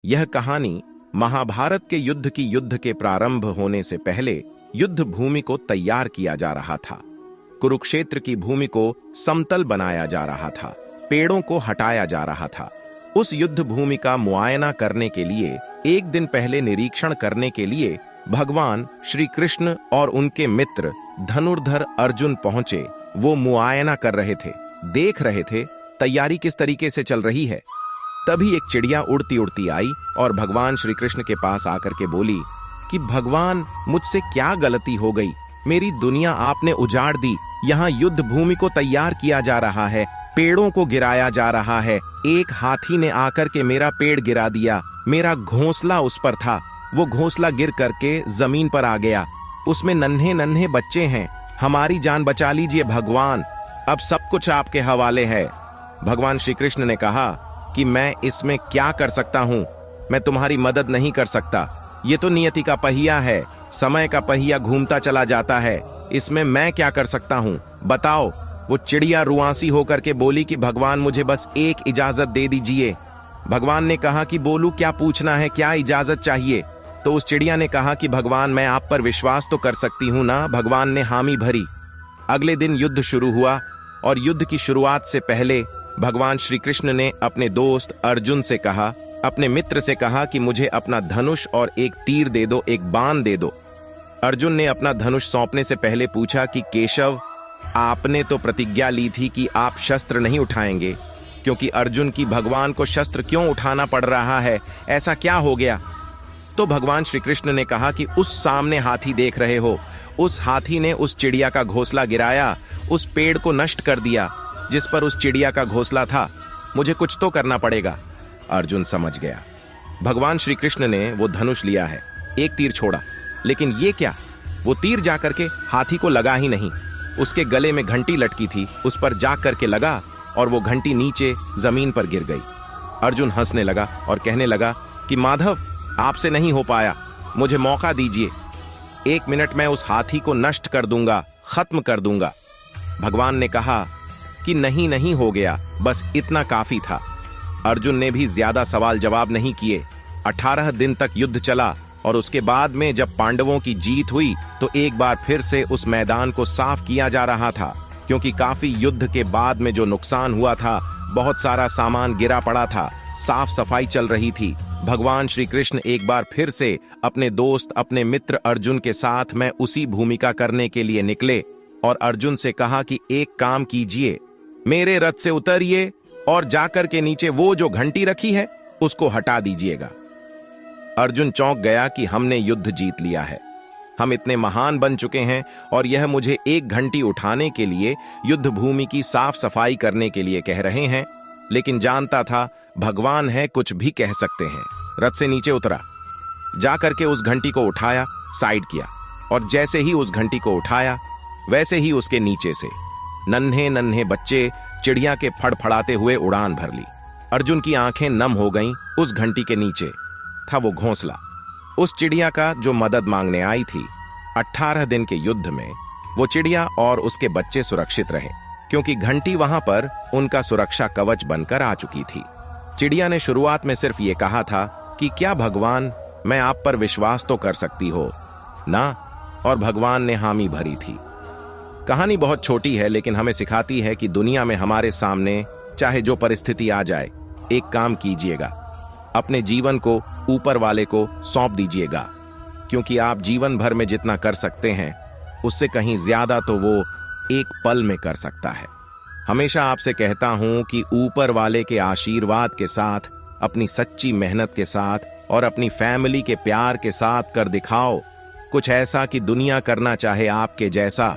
यह कहानी महाभारत के युद्ध के प्रारंभ होने से पहले युद्ध भूमि को तैयार किया जा रहा था। कुरुक्षेत्र की भूमि को समतल बनाया जा रहा था, पेड़ों को हटाया जा रहा था। उस युद्ध भूमि का मुआयना करने के लिए एक दिन पहले निरीक्षण करने के लिए भगवान श्री कृष्ण और उनके मित्र धनुर्धर अर्जुन पहुंचे। वो मुआयना कर रहे थे, देख रहे थे तैयारी किस तरीके से चल रही है। तभी एक चिड़िया उड़ती उड़ती आई और भगवान श्री कृष्ण के पास आकर के बोली कि भगवान, मुझसे क्या गलती हो गई? मेरी दुनिया आपने उजाड़ दी। यहाँ युद्ध भूमि को तैयार किया जा रहा है, पेड़ों को गिराया जा रहा है। एक हाथी ने आकर के मेरा पेड़ गिरा दिया। मेरा घोंसला उस पर था, वो घोंसला गिर करके जमीन पर आ गया। उसमें नन्हे नन्हे बच्चे हैं। हमारी जान बचा लीजिए भगवान, अब सब कुछ आपके हवाले है। भगवान श्री कृष्ण ने कहा कि मैं इसमें क्या कर सकता हूँ? मैं तुम्हारी मदद नहीं कर सकता। ये तो नियति का पहिया है, समय का पहिया घूमता चला जाता है। इसमें मैं क्या कर सकता हूँ, बताओ? वो चिड़िया रुआंसी होकर के बोली कि भगवान, मुझे बस एक इजाजत दे दीजिए। भगवान ने कहा कि बोलू, क्या पूछना है, क्या इजाजत चाहिए? तो उस चिड़िया ने कहा कि भगवान, मैं आप पर विश्वास तो कर सकती हूँ ना? भगवान ने हामी भरी। अगले दिन युद्ध शुरू हुआ और युद्ध की शुरुआत से पहले भगवान श्री कृष्ण ने अपने दोस्त अर्जुन से कहा, अपने मित्र से कहा कि मुझे अपना धनुष और एक तीर दे दो, एक बाण दे दो। अर्जुन ने अपना धनुष सौंपने से पहले पूछा कि केशव, आपने तो प्रतिज्ञा ली थी कि आप शस्त्र नहीं उठाएंगे, क्योंकि अर्जुन की भगवान को शस्त्र क्यों उठाना पड़ रहा है? ऐसा क्या हो गया? तो भगवान श्री कृष्ण ने कहा कि उस सामने हाथी देख रहे हो, उस हाथी ने उस चिड़िया का घोंसला गिराया, उस पेड़ को नष्ट कर दिया जिस पर उस चिड़िया का घोंसला था। मुझे कुछ तो करना पड़ेगा। अर्जुन समझ गया। भगवान श्री कृष्ण ने वो धनुष लिया है, एक तीर छोड़ा, लेकिन ये क्या? वो तीर जाकर के हाथी को लगा ही नहीं। उसके गले में घंटी लटकी थी, उस पर जा करके लगा और वो घंटी नीचे जमीन पर गिर गई। अर्जुन हंसने लगा और कहने लगा कि माधव, आपसे नहीं हो पाया, मुझे मौका दीजिए। 1 मिनट में उस हाथी को नष्ट कर दूंगा, खत्म कर दूंगा। भगवान ने कहा कि नहीं, नहीं हो गया, बस इतना काफी था। अर्जुन ने भी ज्यादा सवाल जवाब नहीं किए। 18 दिन तक युद्ध चला और उसके बाद में जब पांडवों की जीत हुई तो एक बार फिर से उस मैदान को साफ किया जा रहा था, क्योंकि काफी युद्ध के बाद में जो नुकसान हुआ था, बहुत सारा सामान गिरा पड़ा था, साफ सफाई चल रही थी। भगवान श्री कृष्ण एक बार फिर से अपने दोस्त, अपने मित्र अर्जुन के साथ में उसी भूमिका करने के लिए निकले और अर्जुन से कहा कि एक काम कीजिए, मेरे रथ से उतरिए और जाकर के नीचे वो जो घंटी रखी है उसको हटा दीजिएगा। अर्जुन चौंक गया कि हमने युद्ध जीत लिया है, हम इतने महान बन चुके हैं और यह मुझे एक घंटी उठाने के लिए, युद्ध भूमि की साफ सफाई करने के लिए कह रहे हैं। लेकिन जानता था भगवान है, कुछ भी कह सकते हैं। रथ से नीचे उतरा, जाकर के उस घंटी को उठाया, साइड किया, और जैसे ही उस घंटी को उठाया वैसे ही उसके नीचे से नन्हे नन्हे बच्चे चिड़िया के फड़फड़ाते हुए उड़ान भर ली। अर्जुन की आंखें नम हो गईं। उस घंटी के नीचे था वो घोंसला उस चिड़िया का जो मदद मांगने आई थी। 18 दिन के युद्ध में वो चिड़िया और उसके बच्चे सुरक्षित रहे, क्योंकि घंटी वहां पर उनका सुरक्षा कवच बनकर आ चुकी थी। चिड़िया ने शुरुआत में सिर्फ ये कहा था कि क्या भगवान, मैं आप पर विश्वास तो कर सकती हो ना? और भगवान ने हामी भरी थी। कहानी बहुत छोटी है, लेकिन हमें सिखाती है कि दुनिया में हमारे सामने चाहे जो परिस्थिति आ जाए, एक काम कीजिएगा, अपने जीवन को ऊपर वाले को सौंप दीजिएगा, क्योंकि आप जीवन भर में जितना कर सकते हैं उससे कहीं ज्यादा तो वो एक पल में कर सकता है। हमेशा आपसे कहता हूं कि ऊपर वाले के आशीर्वाद के साथ, अपनी सच्ची मेहनत के साथ और अपनी फैमिली के प्यार के साथ कर दिखाओ कुछ ऐसा कि दुनिया करना चाहे आपके जैसा।